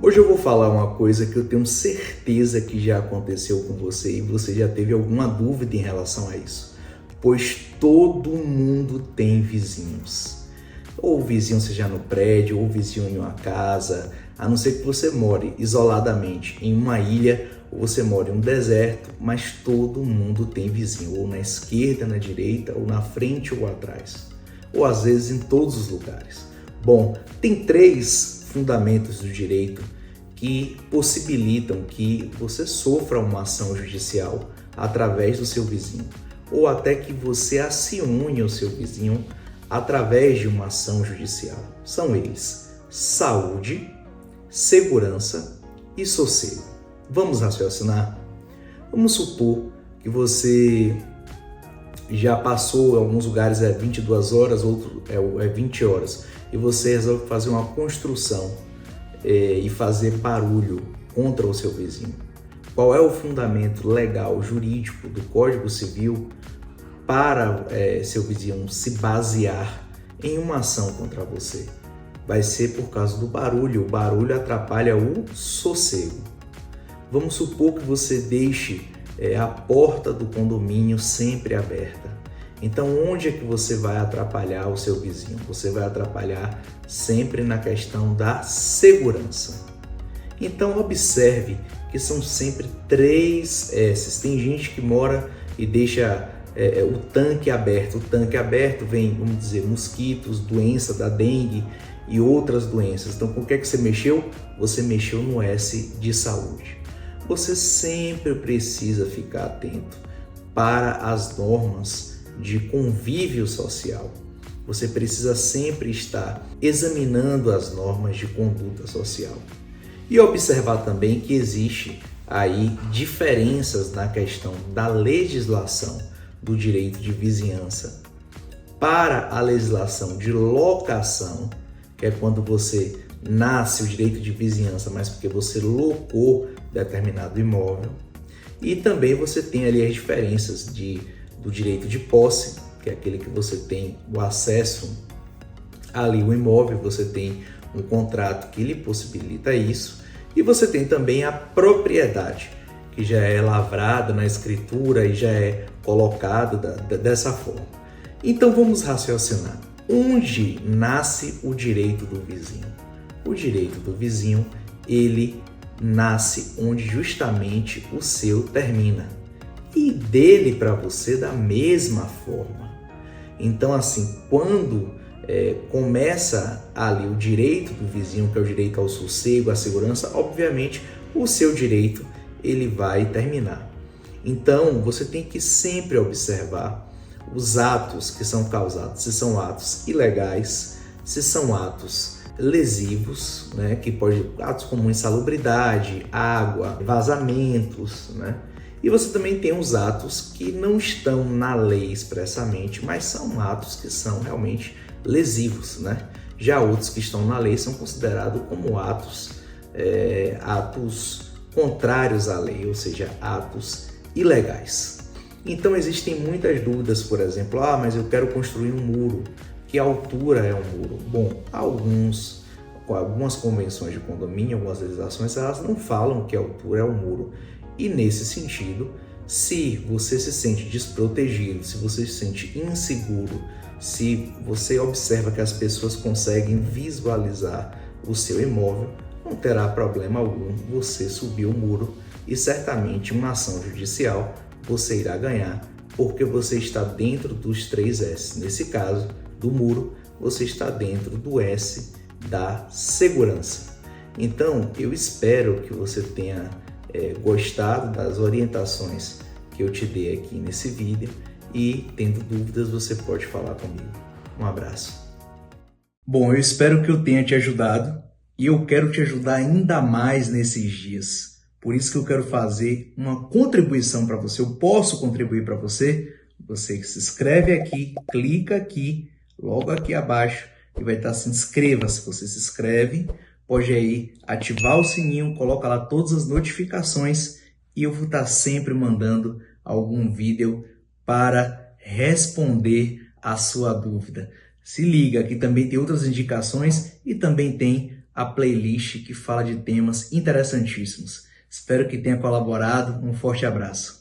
Hoje eu vou falar uma coisa que eu tenho certeza que já aconteceu com você e você já teve alguma dúvida em relação a isso. Pois todo mundo tem vizinhos. Ou o vizinho seja no prédio, ou o vizinho em uma casa, a não ser que você more isoladamente em uma ilha ou você mora em um deserto, mas todo mundo tem vizinho, ou na esquerda, na direita, ou na frente ou atrás, ou às vezes em todos os lugares. Bom, tem 3 fundamentos do direito que possibilitam que você sofra uma ação judicial através do seu vizinho, ou até que você acione o seu vizinho através de uma ação judicial. São eles: saúde, segurança e sossego. Vamos raciocinar? Vamos supor que você já passou, em alguns lugares é 22 horas, outro é 20 horas, e você resolve fazer uma construção e fazer barulho contra o seu vizinho. Qual é o fundamento legal, jurídico do Código Civil para seu vizinho se basear em uma ação contra você? Vai ser por causa do barulho. O barulho atrapalha o sossego. Vamos supor que você deixe a porta do condomínio sempre aberta. Então, onde é que você vai atrapalhar o seu vizinho? Você vai atrapalhar sempre na questão da segurança. Então, observe que são sempre 3 S's. Tem gente que mora e deixa o tanque aberto. O tanque aberto vem, vamos dizer, mosquitos, doença da dengue e outras doenças. Então, com o que é que você mexeu? Você mexeu no S de saúde. Você sempre precisa ficar atento para as normas de convívio social. Você precisa sempre estar examinando as normas de conduta social. E observar também que existe aí diferenças na questão da legislação do direito de vizinhança para a legislação de locação, que é quando você nasce o direito de vizinhança, mas porque você locou determinado imóvel. E também você tem ali as diferenças do direito de posse, que é aquele que você tem o acesso ali ao imóvel, você tem um contrato que lhe possibilita isso, e você tem também a propriedade, que já é lavrada na escritura e já é colocado dessa forma. Então vamos raciocinar. Onde nasce o direito do vizinho? O direito do vizinho, ele nasce onde justamente o seu termina. E dele para você da mesma forma. Então, assim, quando começa ali o direito do vizinho, que é o direito ao sossego, à segurança, obviamente o seu direito ele vai terminar. Então, você tem que sempre observar os atos que são causados, se são atos ilegais, se são atos lesivos, né, que pode atos como insalubridade, água, vazamentos, né? E você também tem os atos que não estão na lei expressamente, mas são atos que são realmente lesivos, né? Já outros que estão na lei são considerados como atos contrários à lei, ou seja, atos ilegais. Então existem muitas dúvidas, por exemplo, mas eu quero construir um muro. Que altura é um muro? Bom, algumas convenções de condomínio, algumas legislações, elas não falam que altura é um muro. E nesse sentido, se você se sente desprotegido, se você se sente inseguro, se você observa que as pessoas conseguem visualizar o seu imóvel, não terá problema algum você subir o muro e certamente uma ação judicial você irá ganhar, porque você está dentro dos 3 S. Nesse caso, do muro, você está dentro do S da segurança. Então, eu espero que você tenha gostado das orientações que eu te dei aqui nesse vídeo e, tendo dúvidas, você pode falar comigo. Um abraço. Bom, eu espero que eu tenha te ajudado e eu quero te ajudar ainda mais nesses dias. Por isso que eu quero fazer uma contribuição para você. Eu posso contribuir para você? Você se inscreve aqui, clica aqui, logo aqui abaixo, e vai estar se inscreva-se. Você se inscreve, pode aí ativar o sininho, coloca lá todas as notificações e eu vou estar sempre mandando algum vídeo para responder a sua dúvida. Se liga, aqui também tem outras indicações e também tem a playlist que fala de temas interessantíssimos. Espero que tenha colaborado. Um forte abraço.